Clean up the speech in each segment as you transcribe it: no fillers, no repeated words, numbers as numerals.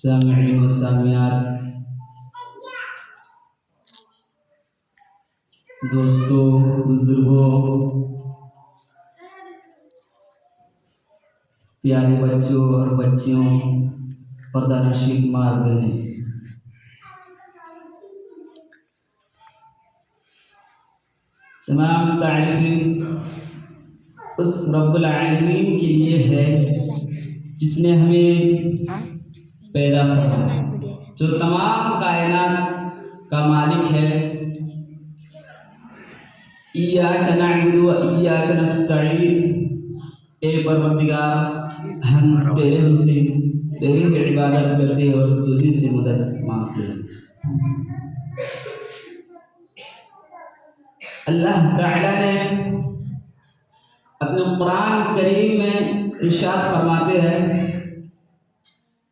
सामिईन व सामियात, दोस्तों, बुजुर्गों, प्यारे बच्चों और बच्चियों, पर्दा नशीब मार बहनें, तमाम तारीफ़ें उस रब्बुल आलमीन के लिए है जिसने हमें पैदा किया, जो तमाम कायनात का मालिक है। इय्याका नअबुदु व इय्याका नस्तईन, ए परवरदिगार, हम तेरी इबादत करते और तुझी से मदद मांगते हैं। अल्लाह ताला ने अपने कुरान करीम में इरशाद फरमाते हैं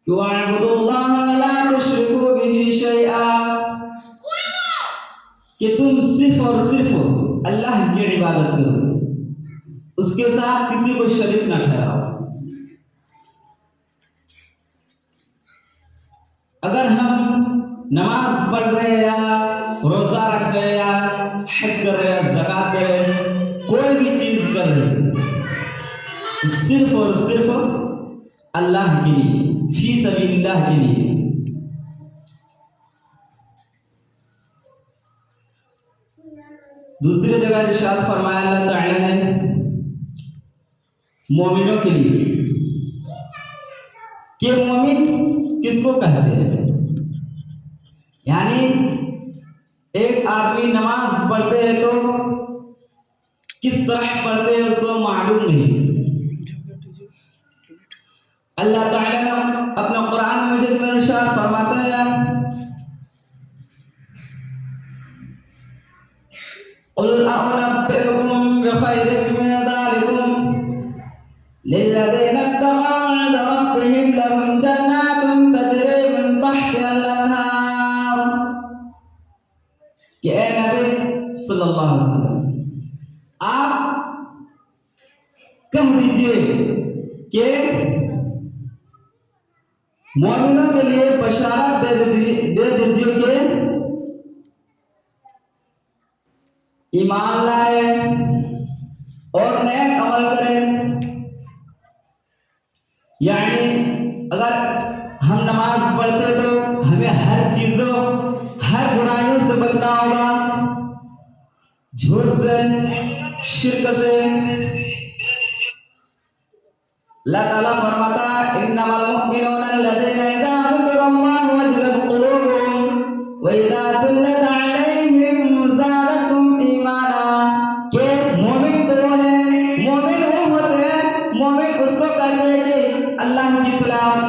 कि वअबुदुल्लाह व ला तुश्रिकू बिही शैआ, कि तुम सिर्फ और सिर्फ अल्लाह की इबादत करो, उसके साथ किसी को शरीक न ठहराओ। अगर हम नमाज पढ़ रहे हैं या रोजा रख रहे हैं या हज कर रहे हैं, ज़कात दे रहे हैं, कोई भी चीज कर रहे हैं, सिर्फ और सिर्फ अल्लाह के लिए, फी सबीलिल्लाह के लिए। दूसरी जगह इरशाद फरमाया अल्लाह ताला ने मोमिनों के लिए कि मोमिन किसको कहते हैं, यानी एक आदमी नमाज पढ़ते हैं तो किस तरह पढ़ते हैं उसको मालूम नहीं। अल्लाह ताला ने अपने कुरान मजीद में इरशाद फरमाता है कुल अउनब्बिउकुम बिखैरिम मिन ज़ालिकुम लिल्लज़ीना इत्तक़ौ इंद रब्बिहिम लहुम जन्नातुन तजरी मिन तहतिहल अन्हार। कि ए नबी सल्लल्लाहु अलैहि वसल्लम, आप कह दीजिए कि मोमिनों के लिए बशारत दे दीजिए कि ईमान लाए और नेक अमल करें। यानी अगर हम नमाज पढ़ते तो हमें हर चीजों, हर बुराइयों से बचना होगा, झूठ से, शिर्क से। अल्लाह ताला फरमाता है इन्नमल मुमिनूना अल्लज़ीना इज़ा ज़ुकिरल्लाहु वजलत क़ुलूबुहुम व इज़ा तुलियत अलैहिम ज़ादतहुम ईमाना। के मोमिन तो है, मोमिन वो होते हैं, मोमिन उसको कहते हैं कि अल्लाह की तिलावत,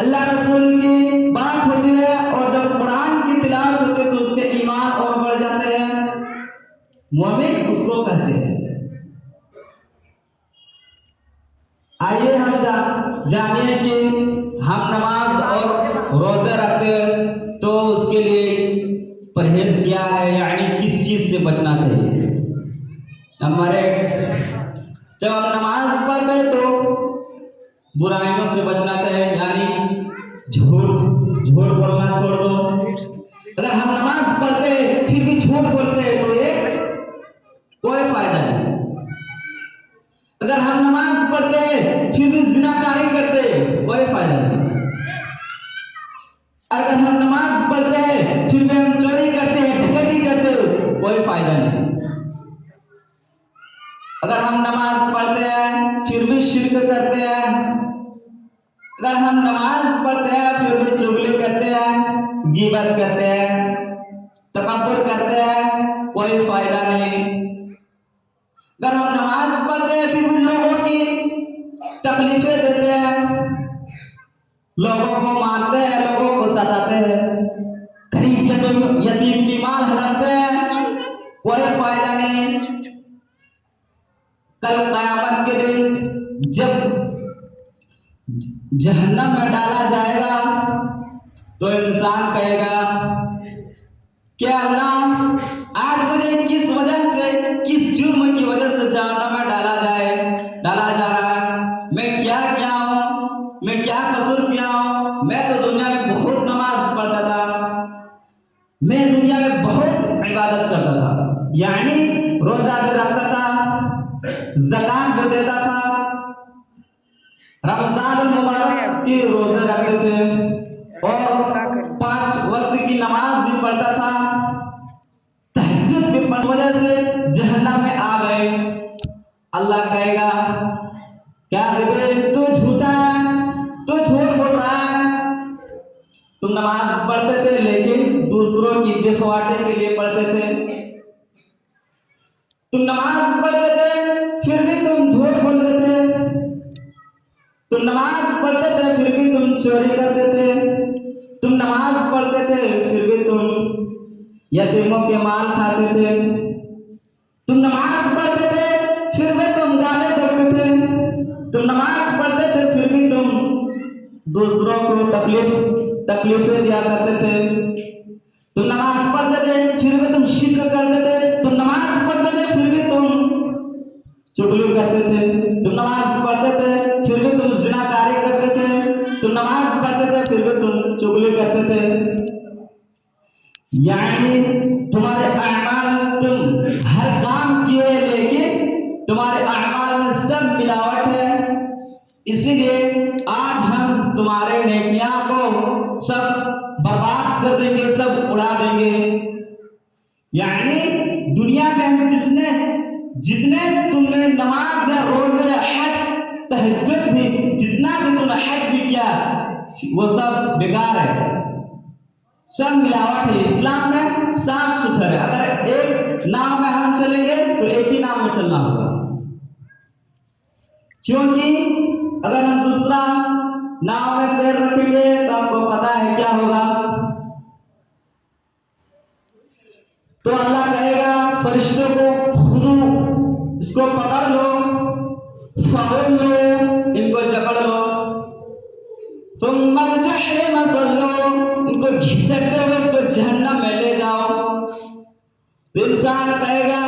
अल्लाह रसूल की बात होती है और जब कुरान की तिलावत होती है तो उसके ईमान और बढ़ जाते हैं, मोमिन उसको कहते हैं। आइए हम जानिए कि हम नमाज और रोजे रखते हैं तो उसके लिए परहेज क्या है, यानी किस चीज से बचना चाहिए। हमारे जब हम नमाज पढ़ते तो बुराइयों से बचना चाहिए, यानी झूठ बोलना छोड़ दो। अगर हम नमाज पढ़ते फिर भी झूठ बोलते तो ये कोई फायदा नहीं। अगर हम नमाज पढ़ते फिर भी ज़िनाकारी करते कोई फायदा नहीं। अगर हम नमाज पढ़ते हैं फिर भी हम चोरी करते हैं, डकैती करते हैं, कोई फायदा नहीं। अगर हम नमाज पढ़ते हैं फिर भी शिर्क करते हैं, अगर हम नमाज पढ़ते हैं फिर भी चुगली करते हैं, गीबत करते हैं, तकब्बुर करते हैं, कोई फायदा नहीं। अगर हम नमाज पढ़ते हैं फिर भी लोगों की तकलीफें देते हैं, लोगों को मारते हैं, लोगों को सताते हैं, गरीब यतीम की माल हड़पते हैं, कोई फायदा नहीं। कल क़यामत के दिन जब जहन्नम में डाला जाएगा तो इंसान कहेगा कि अल्लाह आज मुझे किस वजह से, किस जुर्म की वजह से जहन्नम में डाला जा रहा है। मैं क्या किया हूँ, मैं क्या कसूर किया हूँ। मैं तो दुनिया में बहुत नमाज पढ़ता था, मैं दुनिया में बहुत इबादत करता था, यानी रोजा भी रखता था, ज़कात भी देता था, रमजान मुबारक के रोजे रखते थे और 5 वक्त की नमाज भी पढ़ता था, तहज्जुद भी पढ़ने वजह से जहन्नम में आ गए। अल्लाह कहेगा क्या जिब्रील तू झूठा है, तू झूठ बोल रहा है। तुम नमाज पढ़ते थे लेकिन दूसरों की दिखवाटे के लिए पढ़ते थे। तुम नमाज पढ़ते थे फिर भी तुम झूठ बोलते थे। तुम नमाज पढ़ते थे फिर भी तुम चोरी करते थे। तुम नमाज पढ़ते थे फिर भी तुम यतीमों के माल खाते थे। तुम नमाज पढ़ते थे फिर भी तुम गाली करते थे। तुम नमाज पढ़ते थे फिर भी तुम दूसरों को तकलीफें दिया करते थे। तुम नमाज पढ़ते थे फिर भी तुम शिर्क करते थे। तुम नमाज पढ़ते थे फिर भी तुम चुगली करते थे। तुम नमाज पढ़ते थे फिर भी तुम ज़िनाकारी करते थे। तुम नमाज पढ़ते थे फिर भी तुम चुगली करते थे। यानी तुम्हारे अमाल, तुम हर काम किए लेकिन तुम्हारे अमाल में सब मिलावट है। इसीलिए आज हम तुम्हारे नेकियां को सब बर्बाद कर देंगे, सब उड़ा देंगे। यानी दुनिया में हम जितने तुमने नमाज, रोजे, हज, तहज्जुद भी, जितना भी तुमने हज भी किया वो सब बेकार है, सब मिलावट है। इस्लाम में साफ सुथरा है। अगर एक नाव में हम चलेंगे तो एक ही नाव में चलना होगा, क्योंकि अगर हम दूसरा नाव में पैर रखेंगे तो आपको पता है क्या होगा। तो अल्लाह कहेगा फरिश्तों को खुदू, इसको पकड़ लो, फगल लो, इनको जकड़ लो, तुम मजहम सल्लो, इनको घिसटते हुए इसको जहन्नम में ले जाओ। इंसान कहेगा